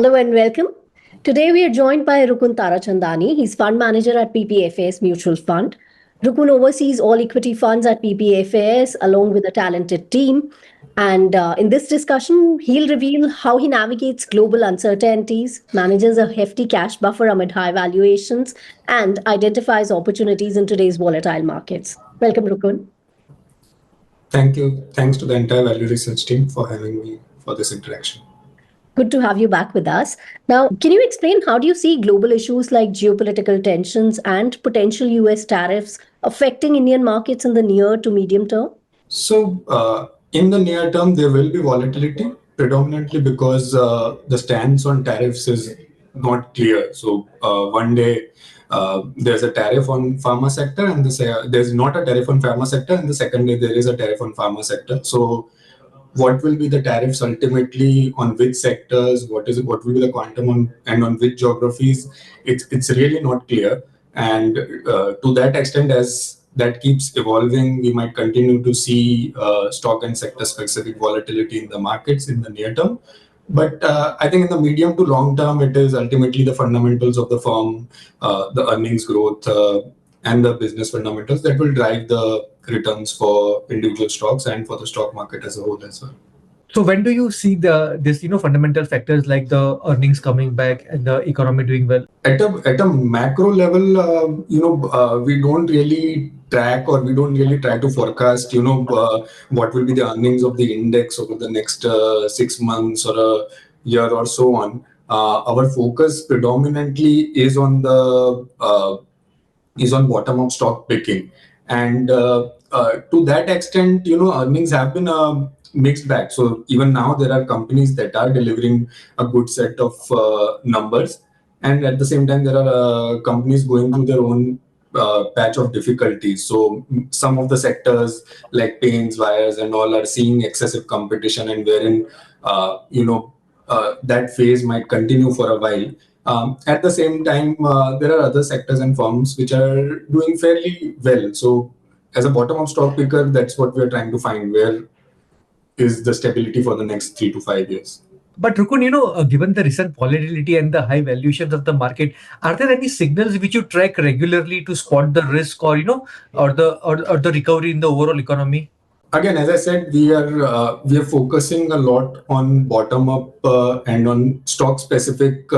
Hello and welcome. Today we are joined by Rukun Tarachandani. He's fund manager at PPFAS Mutual Fund. Rukun oversees all equity funds at PPFAS along with a talented team. And in this discussion, he'll reveal how he navigates global uncertainties, manages a hefty cash buffer amid high valuations, and identifies opportunities in today's volatile markets. Welcome, Rukun. Thank you. Thanks to the entire value research team for having me for this interaction. Good to have you back with us. Now, can you explain how do you see global issues like geopolitical tensions and potential US tariffs affecting Indian markets in the near to medium term? So, in the near term, there will be volatility, predominantly because the stance on tariffs is not clear. So, one day there's a tariff on pharma sector, and there's not a tariff on pharma sector, and the second day there is a tariff on pharma sector. So, what will be the tariffs ultimately on which sectors? What will be the quantum on and on which geographies? It's really not clear. And to that extent, as that keeps evolving, we might continue to see stock and sector specific volatility in the markets in the near term. But I think in the medium to long term, it is ultimately the fundamentals of the firm, the earnings growth, and the business fundamentals that will drive the returns for individual stocks and for the stock market as a whole as well. So when do you see this fundamental factors like the earnings coming back and the economy doing well? At a macro level, we don't really track or we don't really try to forecast, what will be the earnings of the index over the next 6 months or a year or so on. Our focus predominantly is on bottom up stock picking, and to that extent, earnings have been a mixed bag. So even now there are companies that are delivering a good set of numbers, and at the same time there are companies going through their own patch of difficulties. So some of the sectors like paints, wires and all are seeing excessive competition, and wherein that phase might continue for a while. At the same time, there are other sectors and firms which are doing fairly well. So as a bottom-up stock picker, that's what we're trying to find. Where is the stability for the next 3 to 5 years? But Rukun, given the recent volatility and the high valuations of the market, are there any signals which you track regularly to spot the risk or the recovery in the overall economy? Again, as I said, we are focusing a lot on bottom up and on stock specific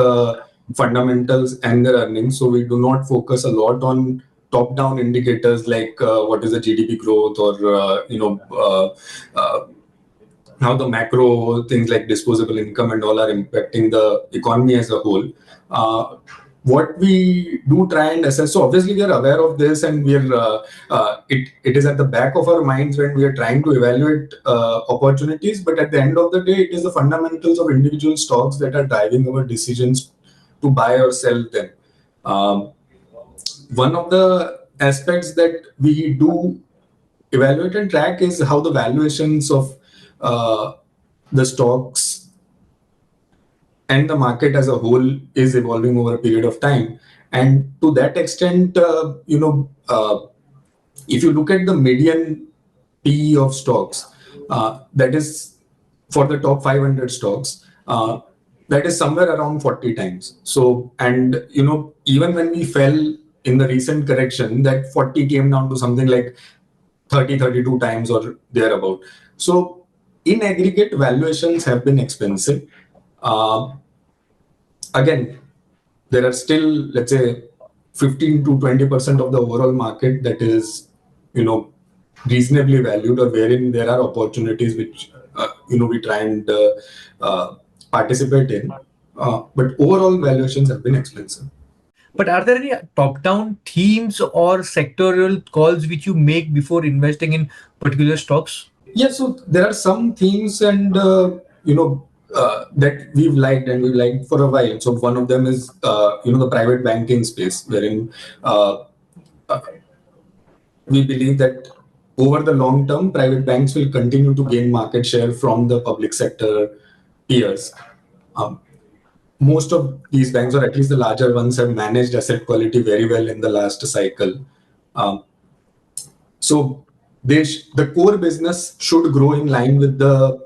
fundamentals and their earnings. So we do not focus a lot on top down indicators like what is the GDP growth or how the macro things like disposable income and all are impacting the economy as a whole. What we do try and assess, so obviously we are aware of this, and it is at the back of our minds when we are trying to evaluate opportunities. But at the end of the day, it is the fundamentals of individual stocks that are driving our decisions to buy or sell them. One of the aspects that we do evaluate and track is how the valuations of the stocks and the market as a whole is evolving over a period of time. And to that extent, if you look at the median PE of stocks, that is for the top 500 stocks, that is somewhere around 40 times. So, and even when we fell in the recent correction, that 40 came down to something like 30, 32 times or thereabout. So in aggregate, valuations have been expensive. Again, there are still, let's say, 15 to 20% of the overall market that is, reasonably valued, or wherein there are opportunities which, we try and participate in. But overall valuations have been expensive. But are there any top-down themes or sectoral calls which you make before investing in particular stocks? Yeah, so there are some themes and that we've liked for a while. So one of them is the private banking space, wherein we believe that over the long term, private banks will continue to gain market share from the public sector peers. Most of these banks, or at least the larger ones, have managed asset quality very well in the last cycle. So the core business should grow in line with the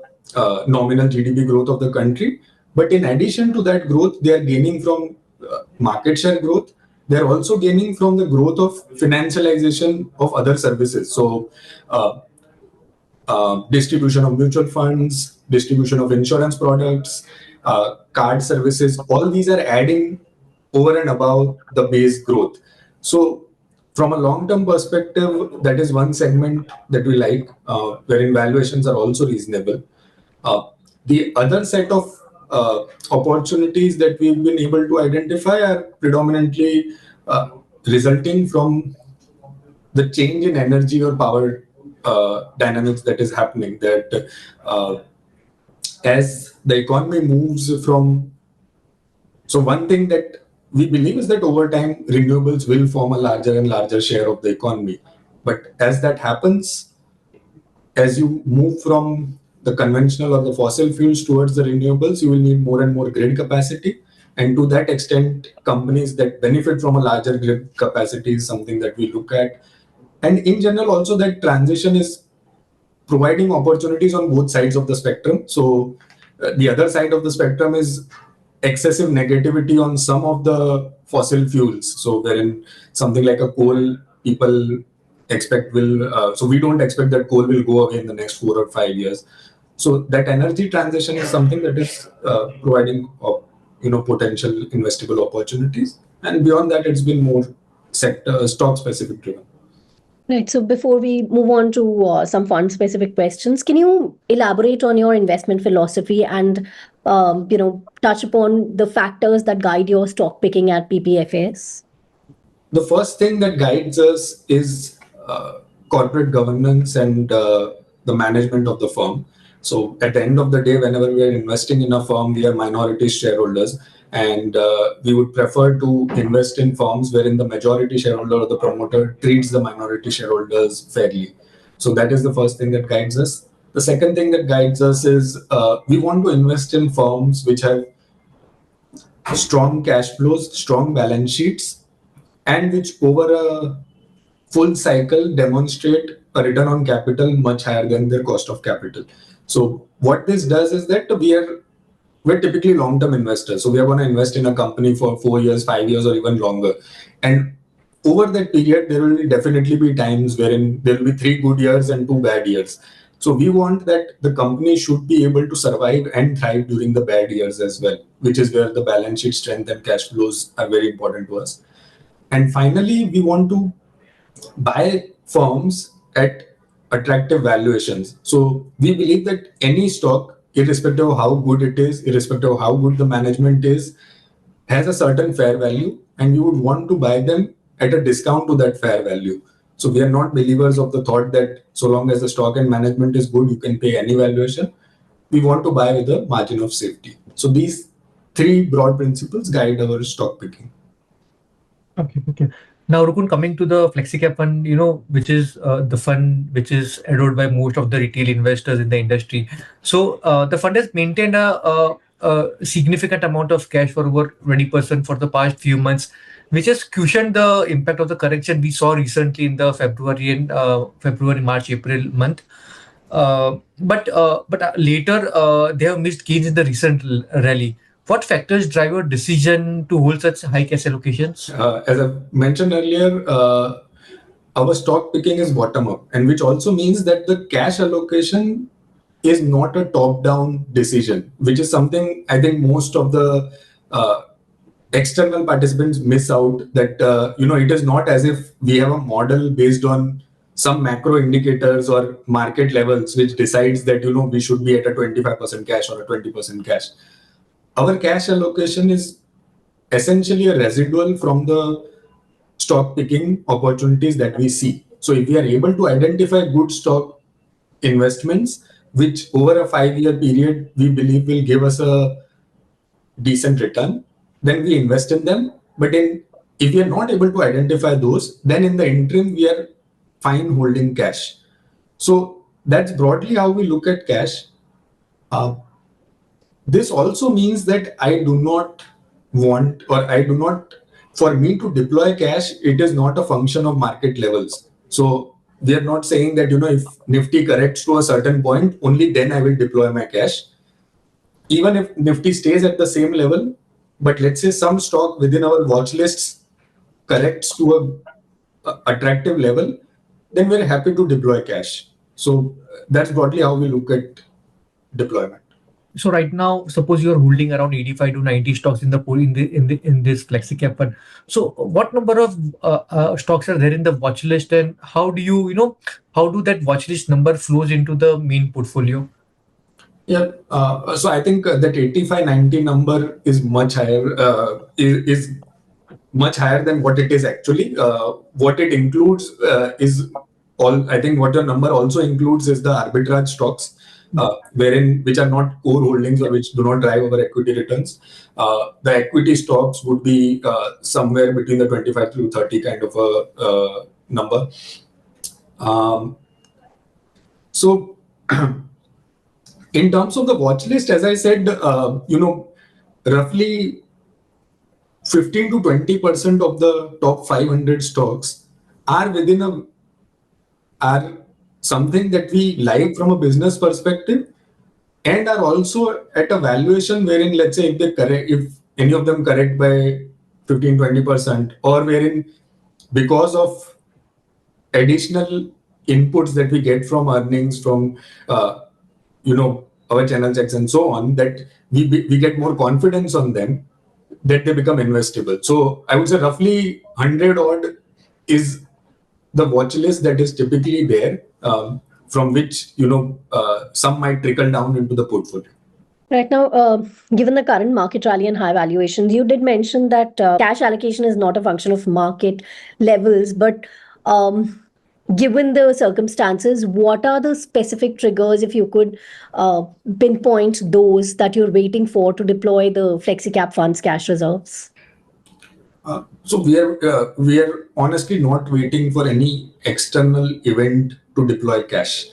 nominal GDP growth of the country. But in addition to that growth, they are gaining from market share growth. They're also gaining from the growth of financialization of other services. So distribution of mutual funds, distribution of insurance products, card services, all these are adding over and above the base growth. So from a long-term perspective, that is one segment that we like, wherein valuations are also reasonable. The other set of opportunities that we've been able to identify are predominantly resulting from the change in energy or power dynamics that is happening. That as the economy moves from, so one thing that we believe is that over time renewables will form a larger and larger share of the economy. But as that happens, as you move from the conventional or the fossil fuels towards the renewables, you will need more and more grid capacity. And to that extent, companies that benefit from a larger grid capacity is something that we look at. And in general, also that transition is providing opportunities on both sides of the spectrum. So the other side of the spectrum is excessive negativity on some of the fossil fuels. So wherein something like a coal, people expect will, so we don't expect that coal will go away in the next 4 or 5 years. So that energy transition is something that is providing, potential investable opportunities. And beyond that, it's been more sector stock specific driven. Right. So before we move on to some fund-specific questions, can you elaborate on your investment philosophy and, touch upon the factors that guide your stock picking at PPFAS? The first thing that guides us is corporate governance and the management of the firm. So at the end of the day, whenever we are investing in a firm, we are minority shareholders, and we would prefer to invest in firms wherein the majority shareholder or the promoter treats the minority shareholders fairly. So that is the first thing that guides us. The second thing that guides us is we want to invest in firms which have strong cash flows, strong balance sheets, and which over a full cycle demonstrate a return on capital much higher than their cost of capital. So what this does is that we're typically long-term investors. So we are going to invest in a company for 4 years, 5 years, or even longer. And over that period, there will definitely be times wherein there will be 3 good years and 2 bad years. So we want that the company should be able to survive and thrive during the bad years as well, which is where the balance sheet strength and cash flows are very important to us. And finally, we want to buy firms at attractive valuations. So we believe that any stock, irrespective of how good it is, irrespective of how good the management is, has a certain fair value, and you would want to buy them at a discount to that fair value. So we are not believers of the thought that so long as the stock and management is good, you can pay any valuation. We want to buy with a margin of safety. So these 3 broad principles guide our stock picking. Okay. Now, Rukun, coming to the Flexi Cap Fund, which is the fund which is adored by most of the retail investors in the industry. So the fund has maintained a significant amount of cash for over 20% for the past few months, which has cushioned the impact of the correction we saw recently in the February, March, April month. But later they have missed gains in the recent rally. What factors drive your decision to hold such high cash allocations? As I mentioned earlier, our stock picking is bottom up, and which also means that the cash allocation is not a top-down decision, which is something I think most of the external participants miss out. That it is not as if we have a model based on some macro indicators or market levels which decides that we should be at a 25% cash or a 20% cash. Our cash allocation is essentially a residual from the stock picking opportunities that we see. So if we are able to identify good stock investments, which over a 5-year period we believe will give us a decent return, then we invest in them. But if we are not able to identify those, then in the interim we are fine holding cash. So that's broadly how we look at cash. This also means that for me to deploy cash, it is not a function of market levels. So we are not saying that, if Nifty corrects to a certain point, only then I will deploy my cash. even if Nifty stays at the same level, but let's say some stock within our watch lists corrects to a attractive level, then we're happy to deploy cash. So that's broadly how we look at deployment. So right now, suppose you are holding around 85 to 90 stocks in the pool in this Flexi Cap Fund. So what number of stocks are there in the watch list, and how do how do that watch list number flows into the main portfolio? Yeah, so I think that 85-90 number is much higher. Is much higher than what it is actually. What it includes is all. I think what your number also includes is the arbitrage stocks, which are not core holdings or which do not drive our equity returns. The equity stocks would be somewhere between the 25 to 30 kind of a number. So. In terms of the watch list, as I said, roughly 15 to 20% of the top 500 stocks are are something that we like from a business perspective, and are also at a valuation wherein, let's say, if any of them correct by 15-20%, or wherein because of additional inputs that we get from earnings from our channel checks and so on, that we get more confidence on them, that they become investable. So I would say roughly 100 odd is the watch list that is typically there, from which some might trickle down into the portfolio. Right now, given the current market rally and high valuations, you did mention that cash allocation is not a function of market levels, but given the circumstances, what are the specific triggers, if you could pinpoint those that you're waiting for to deploy the Flexi Cap Fund's cash reserves? So we are honestly not waiting for any external event to deploy cash.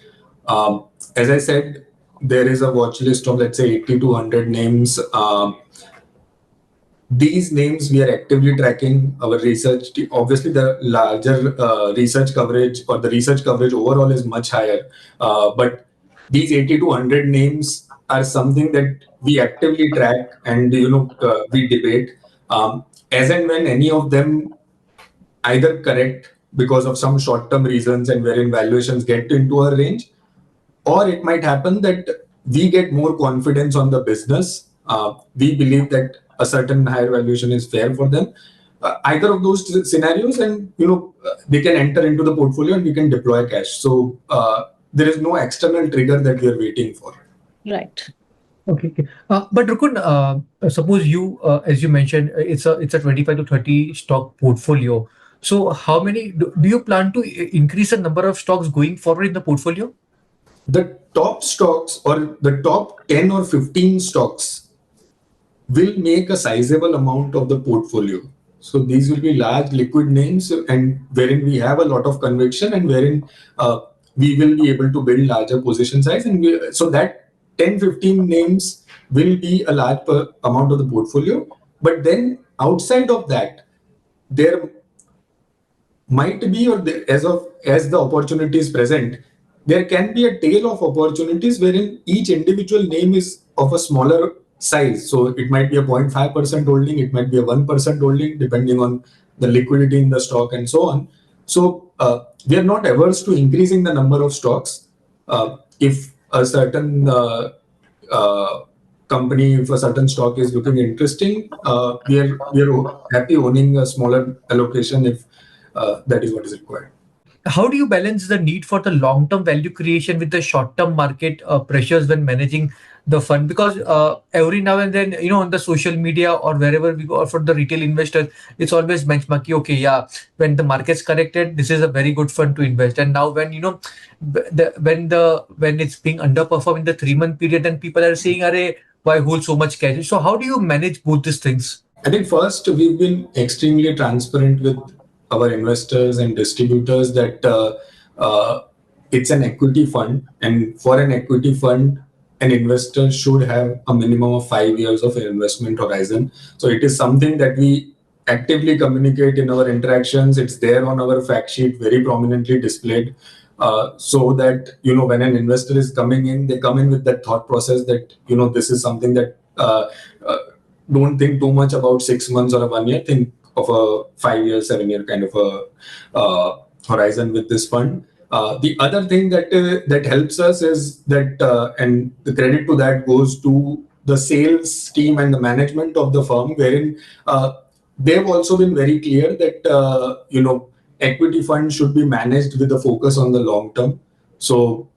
As I said, there is a watch list of, let's say, 80 to 100 names. These names we are actively tracking. Our research, obviously the larger research coverage, or the research coverage overall, is much higher. But these 80 to 100 names are something that we actively track, and we debate. As and when any of them either correct because of some short-term reasons and wherein valuations get into a range, or it might happen that we get more confidence on the business. We believe that a certain higher valuation is fair for them. Either of those scenarios, and they can enter into the portfolio and we can deploy cash. So there is no external trigger that we are waiting for. Right. Okay. But Rukun, suppose you, as you mentioned, it's a 25 to 30 stock portfolio. So how many do you plan to increase the number of stocks going forward in the portfolio? The top stocks, or the top 10 or 15 stocks, will make a sizable amount of the portfolio. So these will be large liquid names, and wherein we have a lot of conviction, and wherein we will be able to build larger position size. And so that 10-15 names will be a large amount of the portfolio. But then outside of that, there might be, or as the opportunity is present, there can be a tail of opportunities wherein each individual name is of a smaller size. So it might be a 0.5% holding, it might be a 1% holding, depending on the liquidity in the stock and so on. So we are not averse to increasing the number of stocks. If a certain company, if a certain stock is looking interesting, we are happy owning a smaller allocation if that is what is required. How do you balance the need for the long-term value creation with the short-term market pressures when managing the fund? Because every now and then, on the social media or wherever we go, or for the retail investors, it's always benchmarking. Okay, yeah, when the market's corrected, this is a very good fund to invest. And now when when it's being underperformed in the 3-month period, then people are saying, "Arey, why hold so much cash?" So how do you manage both these things? I think first, we've been extremely transparent with our investors and distributors that it's an equity fund, and for an equity fund, an investor should have a minimum of 5 years of investment horizon. So it is something that we actively communicate in our interactions. It's there on our fact sheet, very prominently displayed. so that, when an investor is coming in, they come in with that thought process that, this is something that don't think too much about 6 months or a 1 year, think of a 5 year, 7 year kind of a horizon with this fund. The other thing that helps us is that, and the credit to that goes to the sales team and the management of the firm, wherein they've also been very clear that equity funds should be managed with a focus on the long term. So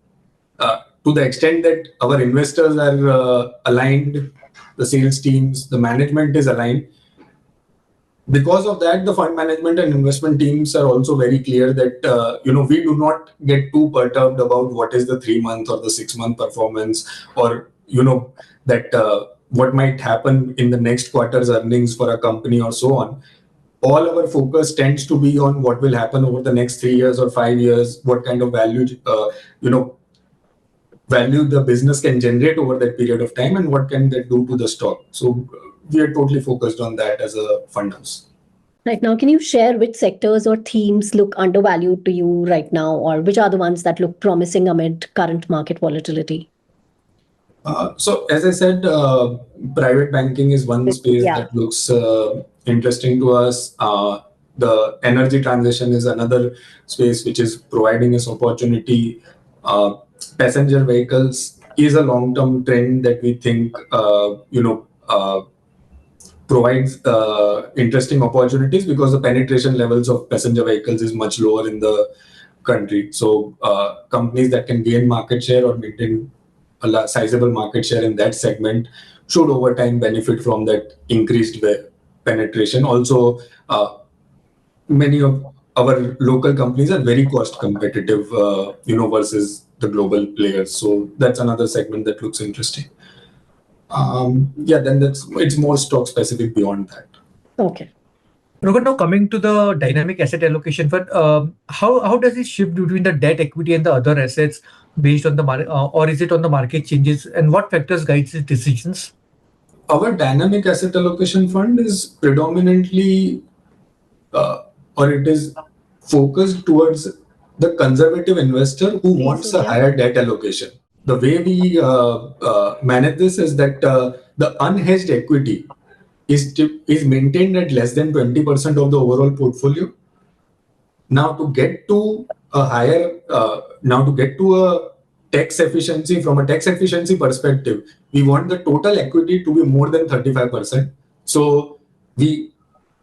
to the extent that our investors are aligned, the sales teams, the management is aligned. Because of that, the fund management and investment teams are also very clear that we do not get too perturbed about what is the 3 month or the 6 month performance, or that what might happen in the next quarter's earnings for a company or so on. All our focus tends to be on what will happen over the next 3 years or 5 years, what kind of value value the business can generate over that period of time, and what can that do to the stock. So we are totally focused on that as a fund house. Right now, can you share which sectors or themes look undervalued to you right now, or which are the ones that look promising amid current market volatility? So as I said, private banking is one space that looks interesting to us. The energy transition is another space which is providing us opportunity. Passenger vehicles is a long-term trend that we think provides interesting opportunities, because the penetration levels of passenger vehicles is much lower in the country. So companies that can gain market share or maintain a sizable market share in that segment should over time benefit from that increased penetration. Also, many of our local companies are very cost competitive, versus the global players. So that's another segment that looks interesting. Then it's more stock specific beyond that. Okay. Rukun, now coming to the Dynamic Asset Allocation Fund, how does it shift between the debt, equity, and the other assets based on the market, or is it on the market changes, and what factors guides its decisions? Our Dynamic Asset Allocation Fund is predominantly, or it is focused towards the conservative investor who wants a higher debt allocation. The way we manage this is that the unhedged equity is maintained at less than 20% of the overall portfolio. Now to get to a higher, tax efficiency, from a tax efficiency perspective, we want the total equity to be more than 35%. So to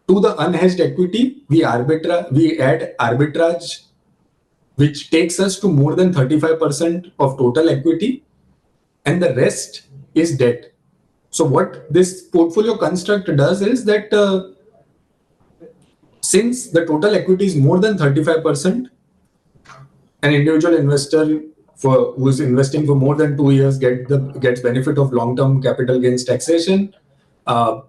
the unhedged equity, we add arbitrage, which takes us to more than 35% of total equity, and the rest is debt. So what this portfolio construct does is that since the total equity is more than 35%, an individual investor who is investing for more than 2 years gets benefit of long-term capital gains taxation. While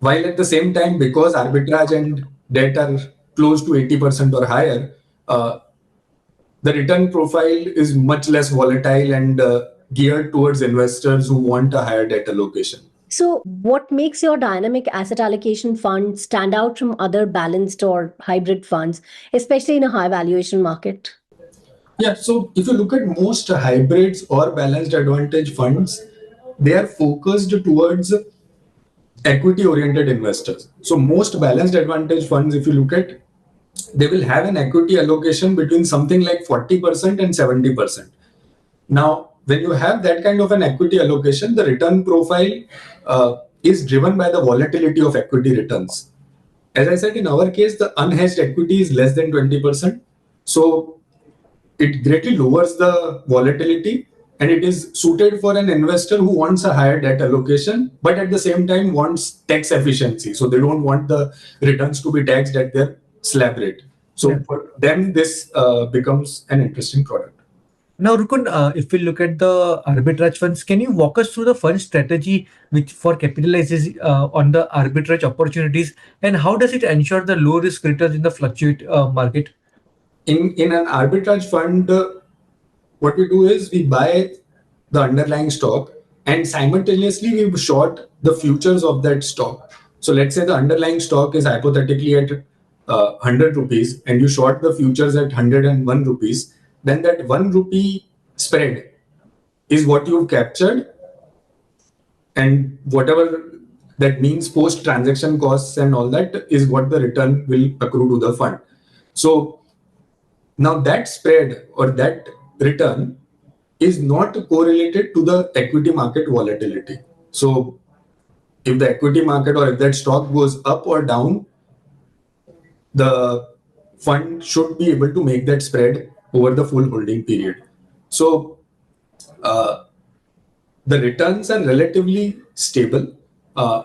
at the same time, because arbitrage and debt are close to 80% or higher, the return profile is much less volatile and geared towards investors who want a higher debt allocation. So what makes your Dynamic Asset Allocation Fund stand out from other balanced or hybrid funds, especially in a high valuation market? Yeah, so if you look at most hybrids or balanced advantage funds, they are focused towards equity-oriented investors. So most balanced advantage funds, if you look at, they will have an equity allocation between something like 40% and 70%. Now, when you have that kind of an equity allocation, the return profile is driven by the volatility of equity returns. As I said, in our case, the unhedged equity is less than 20%. So it greatly lowers the volatility, and it is suited for an investor who wants a higher debt allocation, but at the same time wants tax efficiency. So they don't want the returns to be taxed at their slab rate. So for them, this becomes an interesting product. Now, Rukun, if we look at the arbitrage funds, can you walk us through the fund strategy which for capitalizes on the arbitrage opportunities, and how does it ensure the low risk returns in the fluctuate market? In an arbitrage fund, what we do is we buy the underlying stock and simultaneously we short the futures of that stock. So let's say the underlying stock is hypothetically at 100 rupees and you short the futures at 101 rupees, then that 1 rupee spread is what you've captured, and whatever that means post transaction costs and all that is what the return will accrue to the fund. So now that spread or that return is not correlated to the equity market volatility. So if the equity market or if that stock goes up or down, the fund should be able to make that spread over the full holding period. So the returns are relatively stable.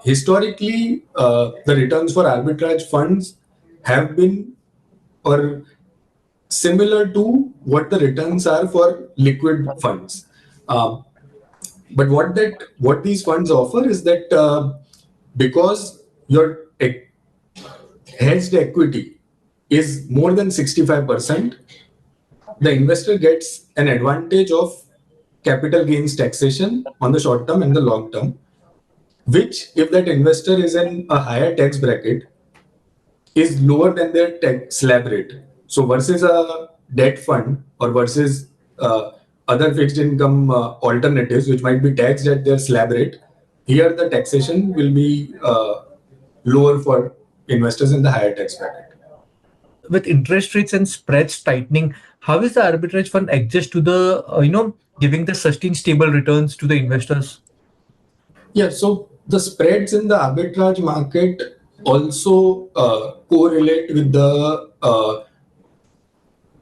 Historically, the returns for arbitrage funds have been or similar to what the returns are for liquid funds. But what these funds offer is that because your hedged equity is more than 65%, the investor gets an advantage of capital gains taxation on the short term and the long term, which if that investor is in a higher tax bracket is lower than their tax slab rate. So versus a debt fund or versus other fixed income alternatives which might be taxed at their slab rate, here the taxation will be lower for investors in the higher tax bracket. With interest rates and spreads tightening, how is the arbitrage fund adjust to the giving the sustained stable returns to the investors? Yeah, so the spreads in the arbitrage market also correlate with the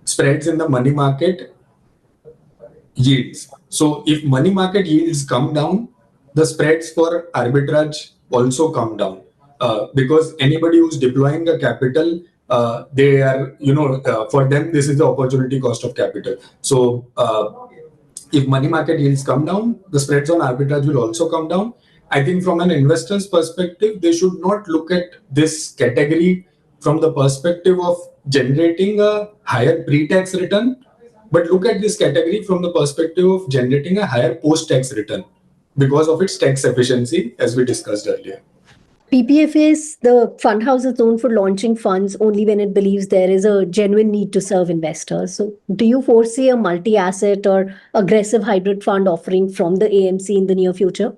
spreads in the money market yields. So if money market yields come down, the spreads for arbitrage also come down because anybody who's deploying a capital, they are, for them, this is the opportunity cost of capital. So if money market yields come down, the spreads on arbitrage will also come down. I think from an investor's perspective, they should not look at this category from the perspective of generating a higher pre-tax return, but look at this category from the perspective of generating a higher post-tax return because of its tax efficiency, as we discussed earlier. PPFAS, the fund house, is known for launching funds only when it believes there is a genuine need to serve investors. So do you foresee a multi-asset or aggressive hybrid fund offering from the AMC in the near future?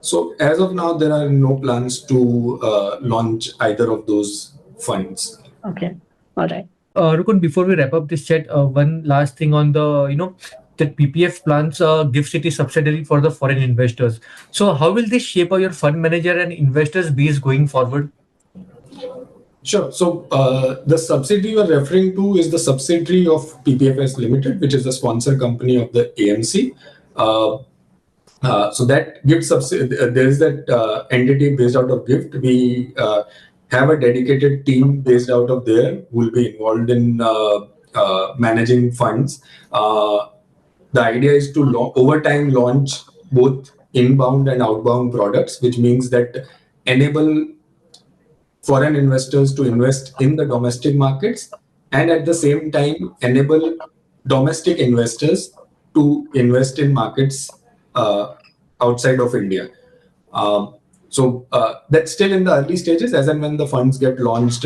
So as of now, there are no plans to launch either of those funds. Okay, all right. Rukun, before we wrap up this chat, one last thing on the that PPF plans GIFT City subsidiary for the foreign investors. So how will this shape your fund manager and investors base going forward? Sure. So the subsidiary you are referring to is the subsidiary of PPFAS Limited, which is the sponsor company of the AMC. So that GIFT there is that entity based out of GIFT. We have a dedicated team based out of there who will be involved in managing funds. The idea is to over time launch both inbound and outbound products, which means that enable foreign investors to invest in the domestic markets and at the same time enable domestic investors to invest in markets outside of India. So that's still in the early stages. As and when the funds get launched,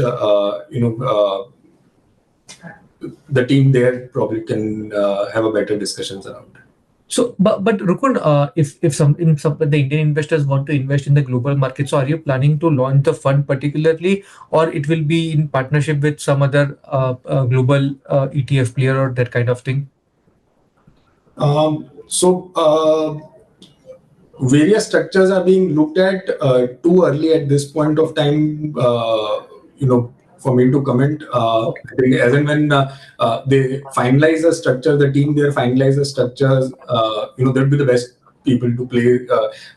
the team there probably can have a better discussions around it. So, but Rukun, if the Indian investors want to invest in the global market, so are you planning to launch the fund particularly, or it will be in partnership with some other global ETF player or that kind of thing? Various structures are being looked at. Too early at this point of time, for me to comment. I think as and when they finalize a structure, the team there finalize the structures, they'll be the best people to play.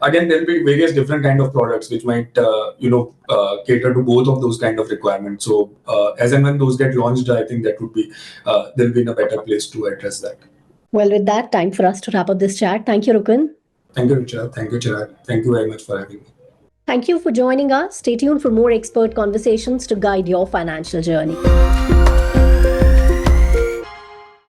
Again, there'll be various different kind of products which might, cater to both of those kind of requirements. So as and when those get launched, I think that would be, they'll be in a better place to address that. Well, with that, time for us to wrap up this chat. Thank you, Rukun. Thank you, Richard. Thank you, Chirag. Thank you very much for having me. Thank you for joining us. Stay tuned for more expert conversations to guide your financial journey.